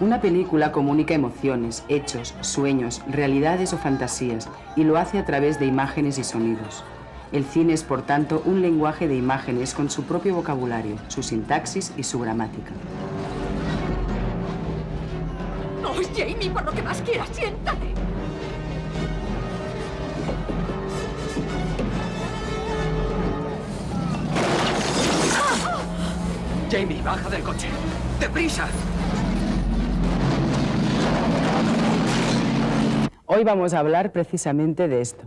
Una película comunica emociones, hechos, sueños, realidades o fantasías, y lo hace a través de imágenes y sonidos. El cine es, por tanto, un lenguaje de imágenes con su propio vocabulario, su sintaxis y su gramática. No, Jamie, por lo que más quieras, siéntate. Jamie, baja del coche. ¡Deprisa! Hoy vamos a hablar precisamente de esto.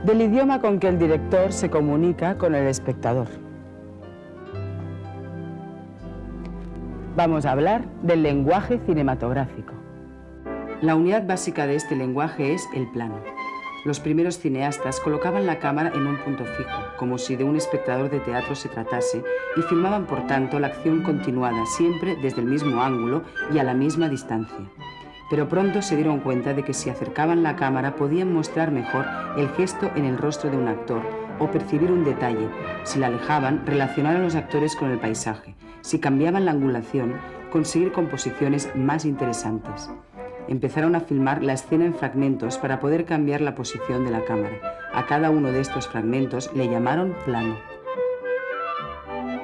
Del idioma con que el director se comunica con el espectador. Vamos a hablar del lenguaje cinematográfico. La unidad básica de este lenguaje es el plano. Los primeros cineastas colocaban la cámara en un punto fijo, como si de un espectador de teatro se tratase, y filmaban, por tanto, la acción continuada, siempre desde el mismo ángulo y a la misma distancia. Pero pronto se dieron cuenta de que si acercaban la cámara podían mostrar mejor el gesto en el rostro de un actor o percibir un detalle. Si la alejaban, relacionar a los actores con el paisaje. Si cambiaban la angulación, conseguir composiciones más interesantes. Empezaron a filmar la escena en fragmentos para poder cambiar la posición de la cámara. A cada uno de estos fragmentos le llamaron plano.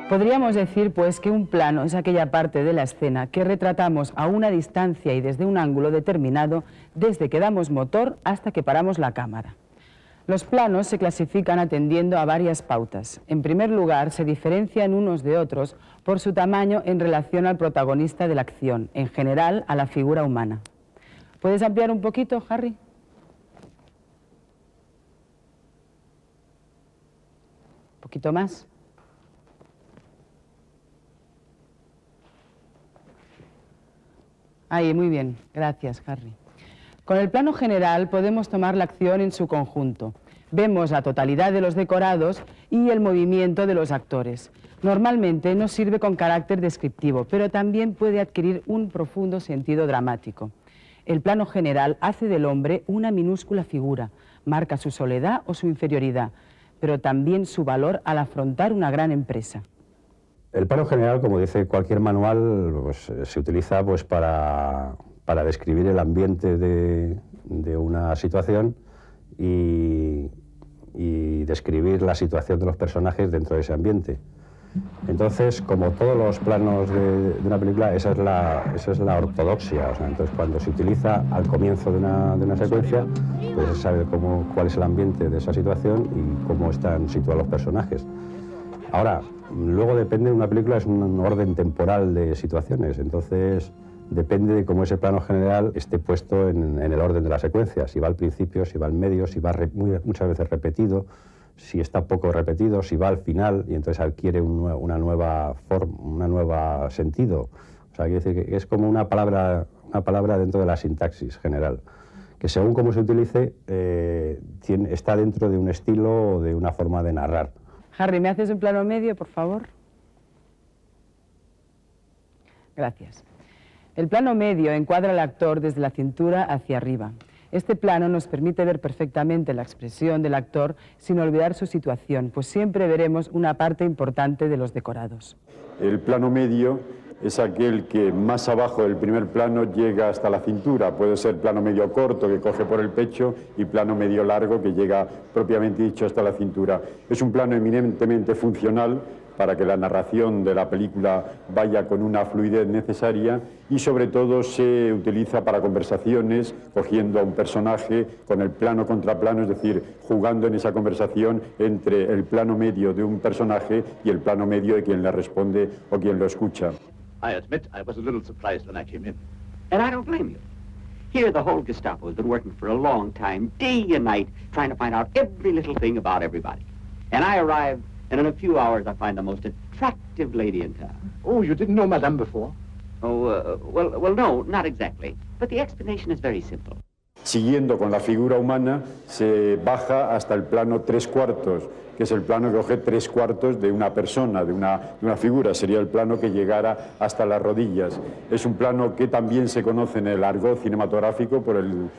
Podríamos decir, pues, que un plano es aquella parte de la escena que retratamos a una distancia y desde un ángulo determinado, desde que damos motor hasta que paramos la cámara. Los planos se clasifican atendiendo a varias pautas. En primer lugar, se diferencian unos de otros por su tamaño en relación al protagonista de la acción, en general a la figura humana. ¿Puedes ampliar un poquito, Harry? Un poquito más. Ahí, muy bien. Gracias, Harry. Con el plano general podemos tomar la acción en su conjunto. Vemos la totalidad de los decorados y el movimiento de los actores. Normalmente no sirve con carácter descriptivo, pero también puede adquirir un profundo sentido dramático. El plano general hace del hombre una minúscula figura, marca su soledad o su inferioridad, pero también su valor al afrontar una gran empresa. El plano general, como dice cualquier manual, pues, se utiliza pues, para describir el ambiente de una situación y describir la situación de los personajes dentro de ese ambiente. Entonces, como todos los planos de una película, esa es la ortodoxia. O sea, entonces, cuando se utiliza al comienzo de una secuencia, pues se sabe cuál es el ambiente de esa situación y cómo están situados los personajes. Ahora, luego depende de una película, es un orden temporal de situaciones. Entonces, depende de cómo ese plano general esté puesto en el orden de la secuencia. Si va al principio, si va al medio, si va muchas veces repetido, si está poco repetido, si va al final y entonces adquiere una nueva forma, un nuevo sentido. O sea, quiere decir que es como una palabra dentro de la sintaxis general, que según cómo se utilice, está dentro de un estilo o de una forma de narrar. Harry, ¿me haces un plano medio, por favor? Gracias. El plano medio encuadra al actor desde la cintura hacia arriba. Este plano nos permite ver perfectamente la expresión del actor sin olvidar su situación, pues siempre veremos una parte importante de los decorados. El plano medio es aquel que más abajo del primer plano llega hasta la cintura. Puede ser plano medio corto que coge por el pecho y plano medio largo que llega propiamente dicho hasta la cintura. Es un plano eminentemente funcional para que la narración de la película vaya con una fluidez necesaria y sobre todo se utiliza para conversaciones, cogiendo a un personaje con el plano contra plano, es decir, jugando en esa conversación entre el plano medio de un personaje y el plano medio de quien le responde o quien lo escucha. I admit I was a little surprised when I came in. And I don't blame you. Here the whole Gestapo has been working for a long time, day and night, trying to find out every little thing about everybody. And I arrived, and in a few hours I find the most attractive lady in town. Oh, you didn't know Madame before? Oh, well, no, not exactly. But the explanation is very simple. Siguiendo con la figura humana, se baja hasta el plano 3/4, que es el plano que coge 3/4 de una persona, de una figura. Sería el plano que llegara hasta las rodillas. Es un plano que también se conoce en el argot cinematográfico por el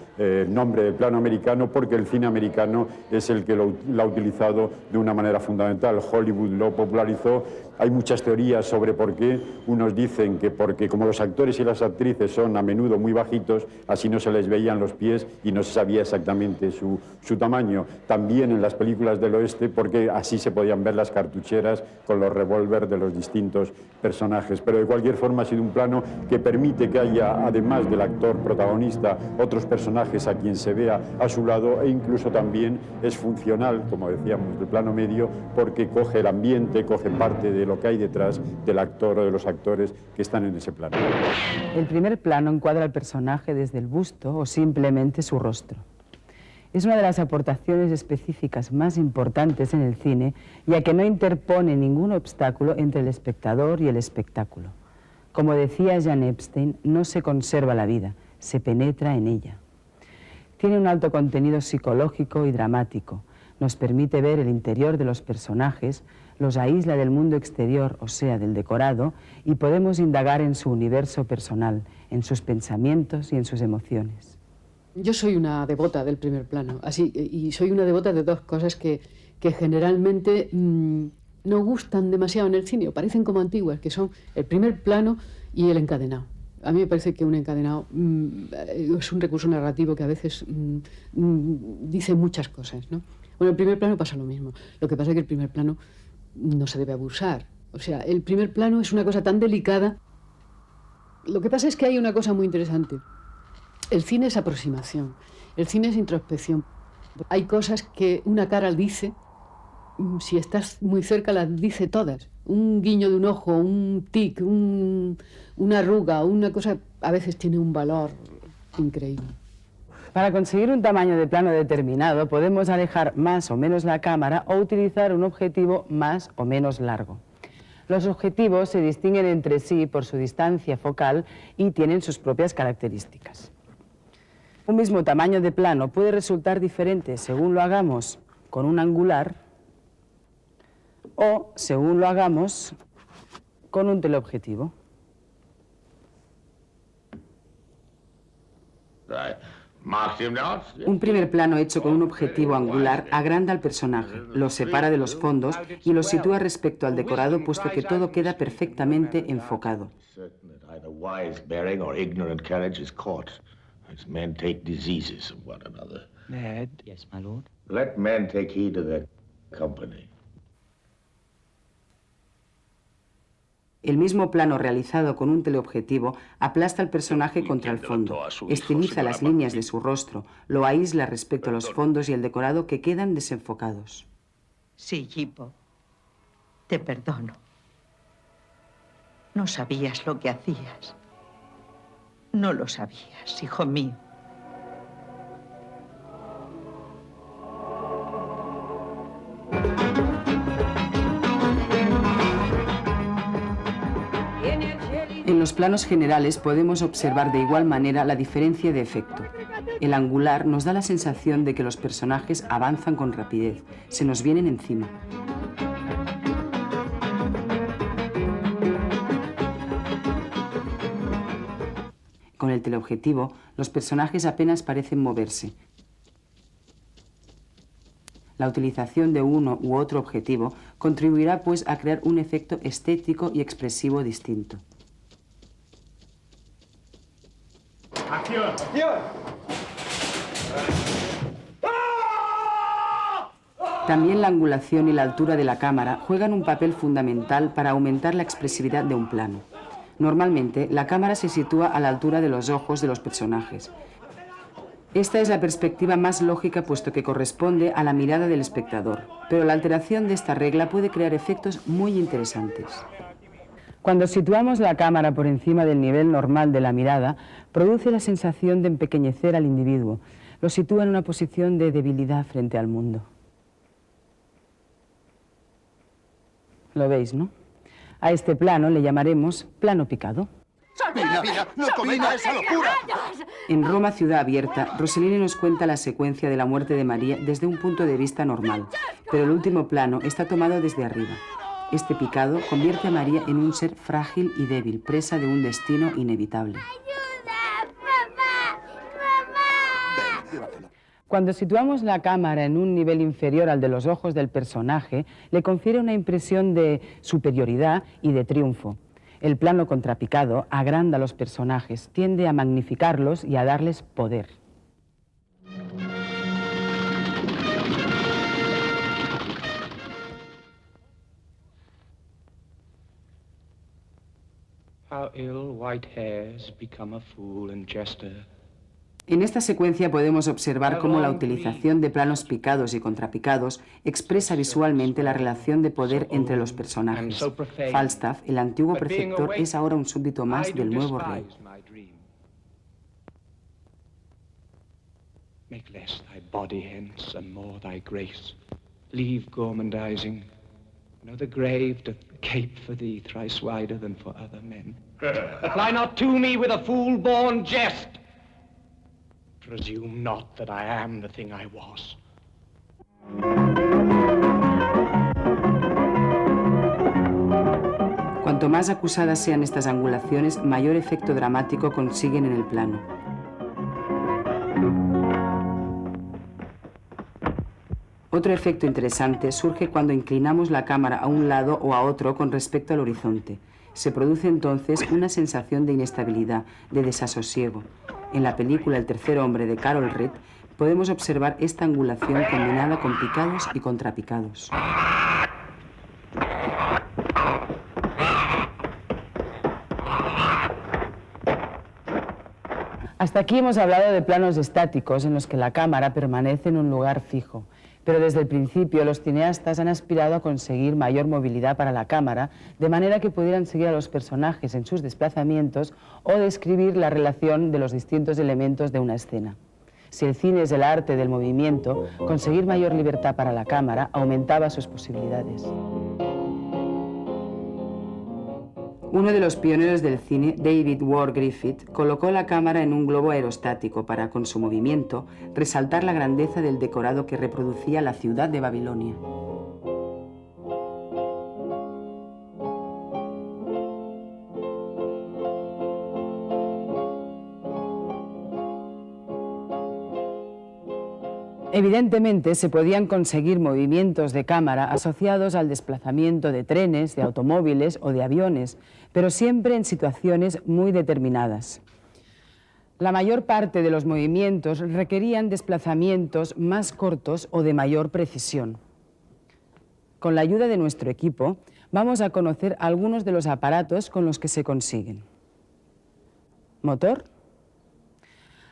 nombre de plano americano, porque el cine americano es el que lo ha utilizado de una manera fundamental. Hollywood lo popularizó. Hay muchas teorías sobre por qué. Unos dicen que porque como los actores y las actrices son a menudo muy bajitos, así no se les veían los pies y no se sabía exactamente su tamaño. También en las películas del oeste, porque así se podían ver las cartucheras con los revólveres de los distintos personajes. Pero de cualquier forma ha sido un plano que permite que haya, además del actor protagonista, otros personajes a quien se vea a su lado, e incluso también es funcional, como decíamos, del plano medio, porque coge el ambiente, coge parte de lo que hay detrás del actor o de los actores que están en ese plano. El primer plano encuadra al personaje desde el busto o simplemente su rostro. Es una de las aportaciones específicas más importantes en el cine, ya que no interpone ningún obstáculo entre el espectador y el espectáculo. Como decía Jean Epstein, no se conserva la vida, se penetra en ella. Tiene un alto contenido psicológico y dramático. Nos permite ver el interior de los personajes, los aísla del mundo exterior, o sea, del decorado, y podemos indagar en su universo personal, en sus pensamientos y en sus emociones. Yo soy una devota del primer plano, y soy una devota de dos cosas que generalmente no gustan demasiado en el cine, o parecen como antiguas, que son el primer plano y el encadenado. A mí me parece que un encadenado es un recurso narrativo que a veces dice muchas cosas, ¿no? Bueno, el primer plano pasa lo mismo. Lo que pasa es que el primer plano no se debe abusar. O sea, el primer plano es una cosa tan delicada. Lo que pasa es que hay una cosa muy interesante. El cine es aproximación, el cine es introspección. Hay cosas que una cara dice, si estás muy cerca las dice todas. Un guiño de un ojo, un tic, una arruga, una cosa, a veces tiene un valor increíble. Para conseguir un tamaño de plano determinado, podemos alejar más o menos la cámara o utilizar un objetivo más o menos largo. Los objetivos se distinguen entre sí por su distancia focal y tienen sus propias características. Un mismo tamaño de plano puede resultar diferente según lo hagamos con un angular o según lo hagamos con un teleobjetivo. Un primer plano hecho con un objetivo angular agranda al personaje, lo separa de los fondos y lo sitúa respecto al decorado, puesto que todo queda perfectamente enfocado. Men take diseases of one another. Ned. Yes, my lord. Let men take heed of their company. El mismo plano realizado con un teleobjetivo aplasta al personaje contra el fondo, estiliza las líneas de su rostro, lo aísla respecto a los fondos y el decorado que quedan desenfocados. Sí, Gipo. Te perdono. No sabías lo que hacías. No lo sabías, hijo mío. En los planos generales podemos observar de igual manera la diferencia de efecto. El angular nos da la sensación de que los personajes avanzan con rapidez, se nos vienen encima. Con el teleobjetivo, los personajes apenas parecen moverse. La utilización de uno u otro objetivo contribuirá, pues, a crear un efecto estético y expresivo distinto. ¡Acción! ¡Acción! También la angulación y la altura de la cámara juegan un papel fundamental para aumentar la expresividad de un plano. Normalmente, la cámara se sitúa a la altura de los ojos de los personajes. Esta es la perspectiva más lógica, puesto que corresponde a la mirada del espectador, pero la alteración de esta regla puede crear efectos muy interesantes. Cuando situamos la cámara por encima del nivel normal de la mirada, produce la sensación de empequeñecer al individuo, lo sitúa en una posición de debilidad frente al mundo. ¿Lo veis, no? A este plano le llamaremos plano picado. Son Sabina, no cometa esa locura. En Roma, ciudad abierta, Rossellini nos cuenta la secuencia de la muerte de María desde un punto de vista normal, pero el último plano está tomado desde arriba. Este picado convierte a María en un ser frágil y débil, presa de un destino inevitable. Cuando situamos la cámara en un nivel inferior al de los ojos del personaje, le confiere una impresión de superioridad y de triunfo. El plano contrapicado agranda a los personajes, tiende a magnificarlos y a darles poder. How ill white hairs become a fool and jester. En esta secuencia podemos observar cómo la utilización de planos picados y contrapicados expresa visualmente la relación de poder entre los personajes. Falstaff, el antiguo preceptor, es ahora un súbdito más del nuevo rey. Make less thy body hence, and more thy grace. Leave gormandizing. Know the grave doth cape for thee thrice wider than for other men. Apply not to me with a fool-born jest. Presume not that I am the thing I was. Cuanto más acusadas sean estas angulaciones, mayor efecto dramático consiguen en el plano. Otro efecto interesante surge cuando inclinamos la cámara a un lado o a otro con respecto al horizonte. Se produce entonces una sensación de inestabilidad, de desasosiego. En la película El tercer hombre de Carol Reed podemos observar esta angulación combinada con picados y contrapicados. Hasta aquí hemos hablado de planos estáticos en los que la cámara permanece en un lugar fijo. Pero desde el principio los cineastas han aspirado a conseguir mayor movilidad para la cámara, de manera que pudieran seguir a los personajes en sus desplazamientos o describir la relación de los distintos elementos de una escena. Si el cine es el arte del movimiento, conseguir mayor libertad para la cámara aumentaba sus posibilidades. Uno de los pioneros del cine, David Ward Griffith, colocó la cámara en un globo aerostático para, con su movimiento, resaltar la grandeza del decorado que reproducía la ciudad de Babilonia. Evidentemente, se podían conseguir movimientos de cámara asociados al desplazamiento de trenes, de automóviles o de aviones, pero siempre en situaciones muy determinadas. La mayor parte de los movimientos requerían desplazamientos más cortos o de mayor precisión. Con la ayuda de nuestro equipo, vamos a conocer algunos de los aparatos con los que se consiguen. Motor.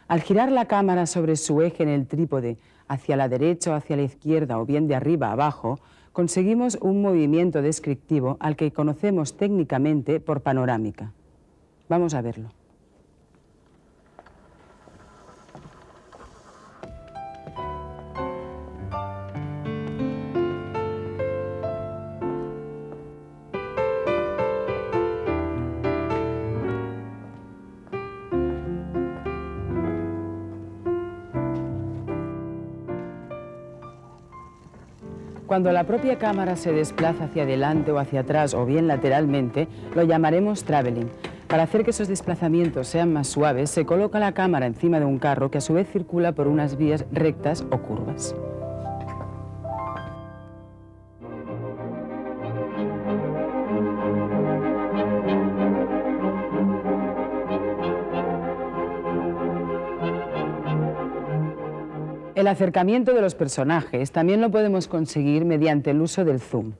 Al girar la cámara sobre su eje en el trípode, hacia la derecha o hacia la izquierda o bien de arriba a abajo, conseguimos un movimiento descriptivo al que conocemos técnicamente por panorámica. Vamos a verlo. Cuando la propia cámara se desplaza hacia adelante o hacia atrás o bien lateralmente, lo llamaremos traveling. Para hacer que esos desplazamientos sean más suaves, se coloca la cámara encima de un carro que a su vez circula por unas vías rectas o curvas. El acercamiento de los personajes también lo podemos conseguir mediante el uso del zoom,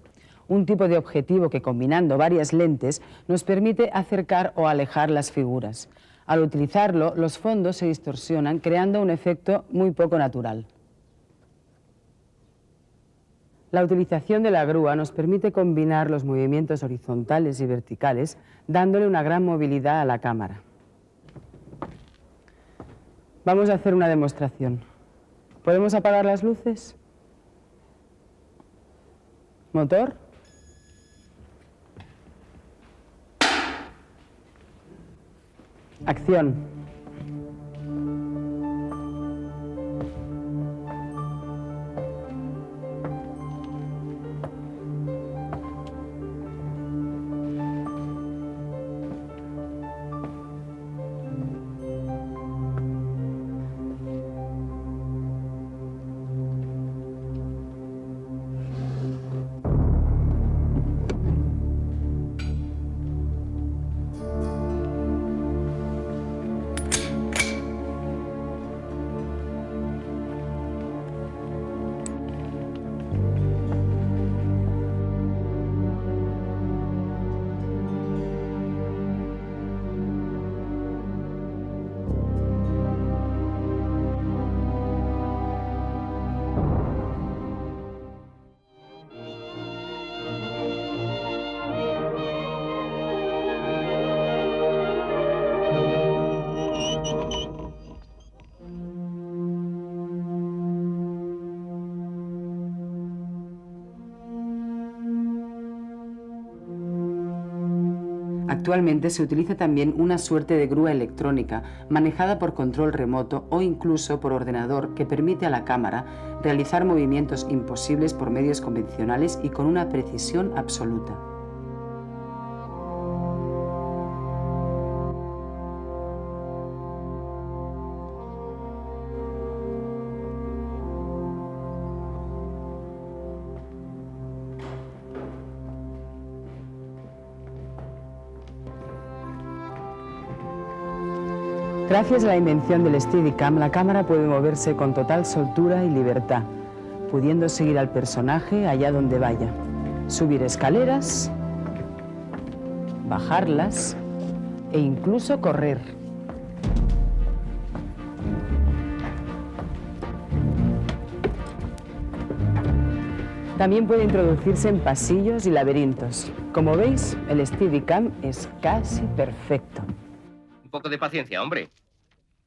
un tipo de objetivo que, combinando varias lentes, nos permite acercar o alejar las figuras. Al utilizarlo, los fondos se distorsionan, creando un efecto muy poco natural. La utilización de la grúa nos permite combinar los movimientos horizontales y verticales, dándole una gran movilidad a la cámara. Vamos a hacer una demostración. ¿Podemos apagar las luces? ¿Motor? Acción. Actualmente se utiliza también una suerte de grúa electrónica manejada por control remoto o incluso por ordenador que permite a la cámara realizar movimientos imposibles por medios convencionales y con una precisión absoluta. Gracias a la invención del Steadicam, la cámara puede moverse con total soltura y libertad, pudiendo seguir al personaje allá donde vaya, subir escaleras, bajarlas e incluso correr. También puede introducirse en pasillos y laberintos. Como veis, el Steadicam es casi perfecto. Un poco de paciencia, hombre.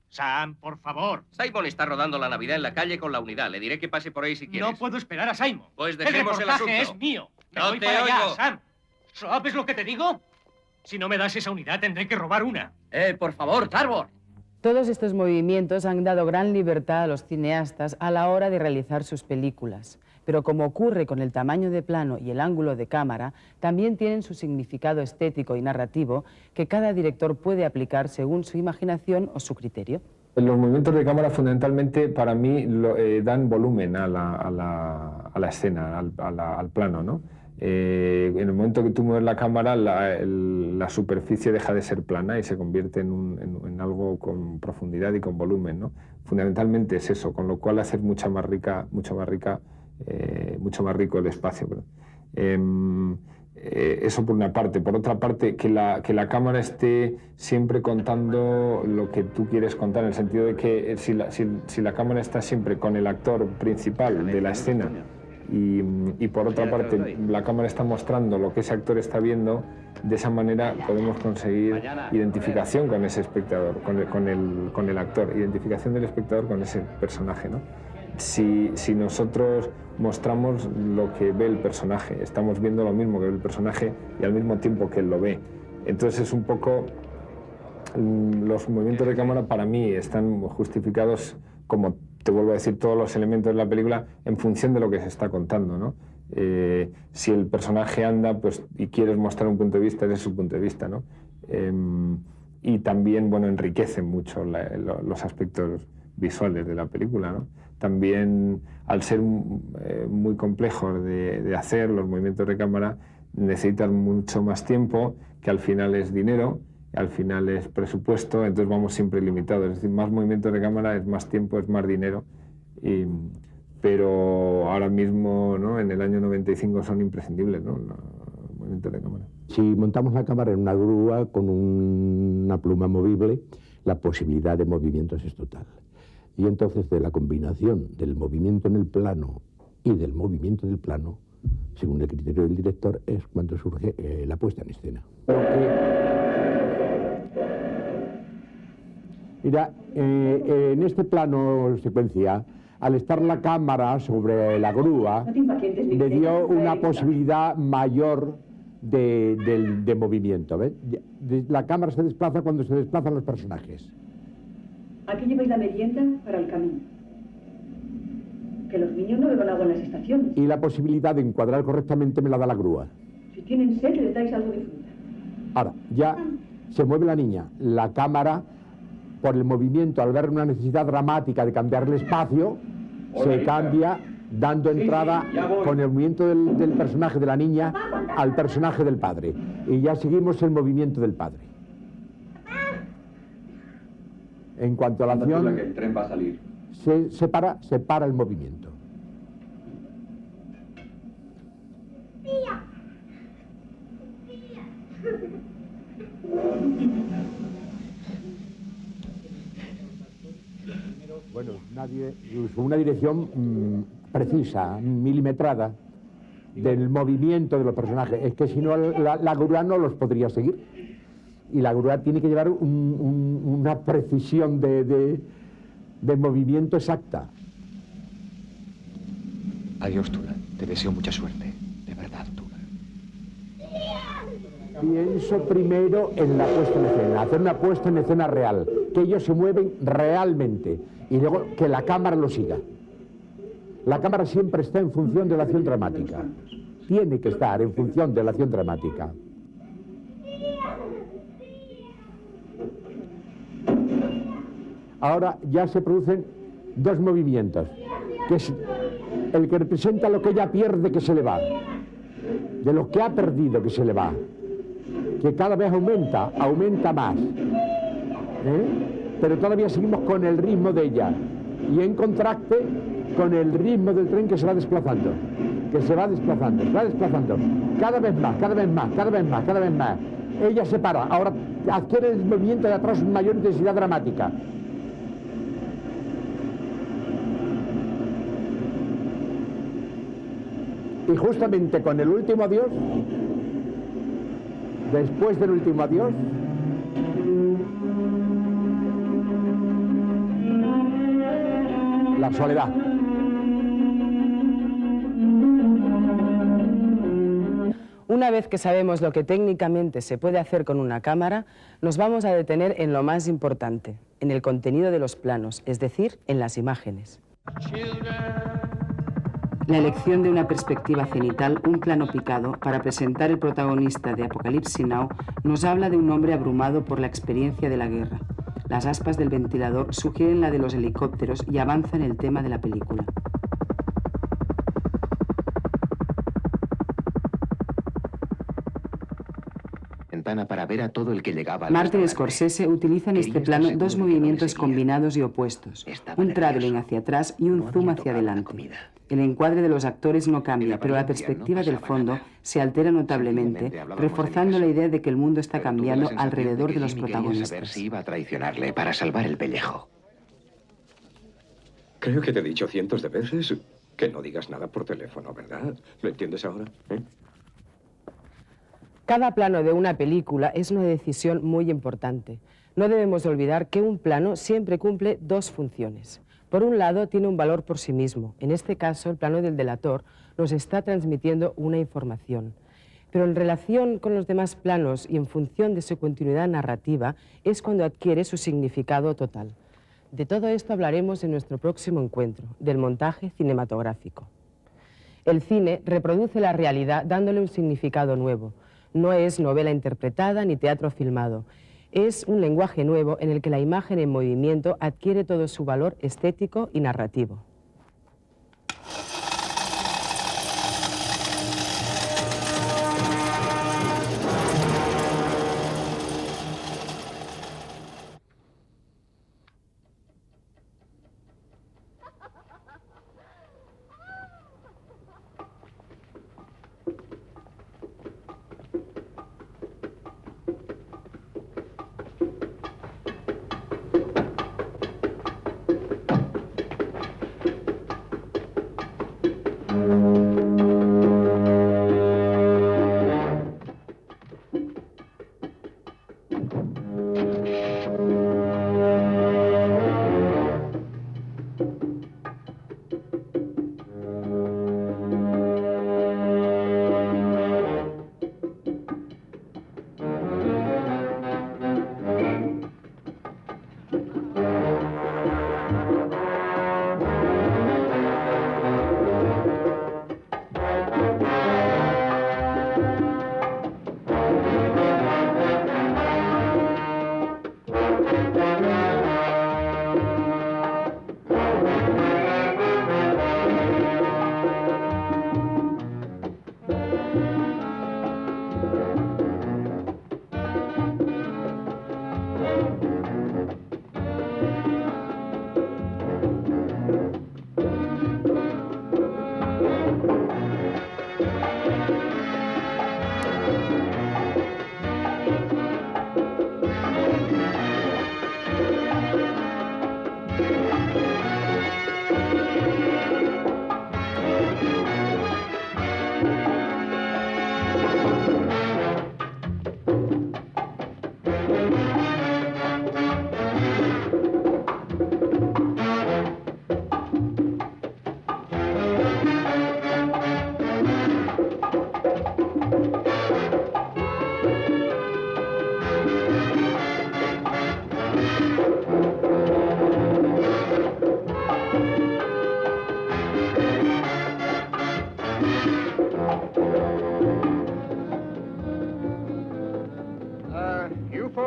Sam, por favor. Simon está rodando la Navidad en la calle con la unidad. Le diré que pase por ahí si quieres. No puedo esperar a Simon. Pues dejemos el asunto. Es mío. Me No voy te para allá, oigo. Sam. ¿Sabes lo que te digo? Si no me das esa unidad, tendré que robar una. Por favor, Tarbor. Todos estos movimientos han dado gran libertad a los cineastas a la hora de realizar sus películas. Pero como ocurre con el tamaño de plano y el ángulo de cámara, también tienen su significado estético y narrativo que cada director puede aplicar según su imaginación o su criterio. Los movimientos de cámara fundamentalmente para mí dan volumen a la escena, al plano, ¿no? En el momento que tú mueves la cámara, la superficie deja de ser plana y se convierte en algo con profundidad y con volumen, ¿no? Fundamentalmente es eso, con lo cual hace mucho más rico el espacio. Eso por una parte. Por otra parte, que la cámara esté siempre contando lo que tú quieres contar, en el sentido de que si la cámara está siempre con el actor principal de la escena y por otra parte la cámara está mostrando lo que ese actor está viendo, de esa manera podemos conseguir identificación con ese espectador, con el actor, identificación del espectador con ese personaje, ¿no? Si nosotros mostramos lo que ve el personaje, estamos viendo lo mismo que ve el personaje y al mismo tiempo que él lo ve. Entonces es un poco... Los movimientos de cámara para mí están justificados, como te vuelvo a decir, todos los elementos de la película en función de lo que se está contando, ¿no? Si el personaje anda y quieres mostrar un punto de vista, ese es su punto de vista, ¿no? Y también, bueno, enriquecen mucho los aspectos visuales de la película, ¿no? También, al ser muy complejos de hacer, los movimientos de cámara necesitan mucho más tiempo, que al final es dinero, al final es presupuesto, entonces vamos siempre limitados. Es decir, más movimientos de cámara es más tiempo, es más dinero. Pero ahora mismo, ¿no? En el año 95 son imprescindibles, ¿no? Los movimientos de cámara. Si montamos la cámara en una grúa con una pluma movible, la posibilidad de movimientos es total. Y entonces, de la combinación del movimiento en el plano y del movimiento del plano, según el criterio del director, es cuando surge la puesta en escena. Mira, en este plano secuencia, al estar la cámara sobre la grúa, le dio una posibilidad mayor de movimiento. ¿Ves? La cámara se desplaza cuando se desplazan los personajes. Aquí lleváis la merienda para el camino. Que los niños no beban agua en las estaciones. Y la posibilidad de encuadrar correctamente me la da la grúa. Si tienen sed, les dais algo de fruta. Ahora, ya se mueve la niña. La cámara, por el movimiento, al ver una necesidad dramática de cambiar el espacio, se cambia dando entrada con el movimiento del personaje de la niña al personaje del padre. Y ya seguimos el movimiento del padre. En cuanto a la acción, que el tren va a salir. se para el movimiento. Bueno, una dirección precisa, milimetrada del movimiento de los personajes. Es que si no, la grúa no los podría seguir. Y la grúa tiene que llevar una precisión de movimiento exacta. Adiós, Tula. Te deseo mucha suerte. De verdad, Tula. Pienso primero en la puesta en escena, hacer una puesta en escena real, que ellos se mueven realmente y luego que la cámara lo siga. La cámara siempre está en función de la acción dramática. Tiene que estar en función de la acción dramática. Ahora ya se producen dos movimientos, que es el que representa lo que ella pierde, que se le va, de lo que ha perdido, que se le va, que cada vez aumenta más, pero todavía seguimos con el ritmo de ella y en contraste con el ritmo del tren que se va desplazando, cada vez más, cada vez más, cada vez más, cada vez más. Ella se para, ahora adquiere el movimiento de atrás mayor intensidad dramática. Y justamente con el último adiós, después del último adiós, la soledad. Una vez que sabemos lo que técnicamente se puede hacer con una cámara, nos vamos a detener en lo más importante, en el contenido de los planos, es decir, en las imágenes. La elección de una perspectiva cenital, un plano picado, para presentar el protagonista de Apocalipsis Now, nos habla de un hombre abrumado por la experiencia de la guerra. Las aspas del ventilador sugieren la de los helicópteros y avanzan el tema de la película. Para ver a todo el que llegaba. Martin Scorsese utiliza en este plano dos movimientos combinados y opuestos, un traveling hacia atrás y un zoom hacia adelante. El encuadre de los actores no cambia, pero la perspectiva del fondo se altera notablemente, reforzando la idea de que el mundo está cambiando alrededor de los protagonistas. Saber si iba a traicionarle para salvar el pellejo. Creo que te he dicho cientos de veces que no digas nada por teléfono, ¿verdad? ¿Lo entiendes ahora? Cada plano de una película es una decisión muy importante. No debemos olvidar que un plano siempre cumple dos funciones. Por un lado, tiene un valor por sí mismo. En este caso, el plano del delator nos está transmitiendo una información. Pero en relación con los demás planos y en función de su continuidad narrativa, es cuando adquiere su significado total. De todo esto hablaremos en nuestro próximo encuentro, del montaje cinematográfico. El cine reproduce la realidad dándole un significado nuevo. No es novela interpretada ni teatro filmado. Es un lenguaje nuevo en el que la imagen en movimiento adquiere todo su valor estético y narrativo.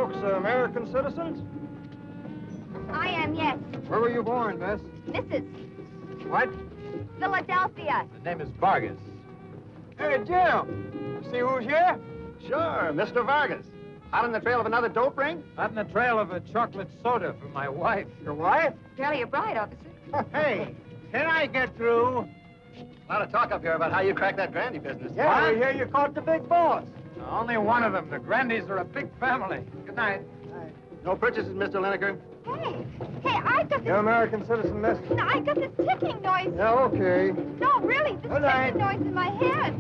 folks American citizens? I am, yes. Where were you born, miss? Mrs. What? Philadelphia. The name is Vargas. Hey, Jim. You see who's here? Sure, Mr. Vargas. Out on the trail of another dope ring? Out on the trail of a chocolate soda for my wife. Your wife? Barely a bride, officer. Hey, can I get through? A lot of talk up here about how you cracked that Grandy business. Yeah, we hear you caught the big boss. Only one of them. The Grandys are a big family. Good night. No purchases, Mr. Lineker. Hey, I got this... You're American citizen, miss? No, I got this ticking noise. Yeah, okay. No, really, this ticking noise in my head.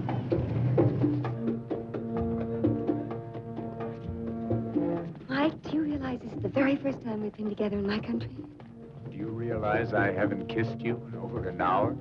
Mike, do you realize this is the very first time we've been together in my country? Do you realize I haven't kissed you in over an hour?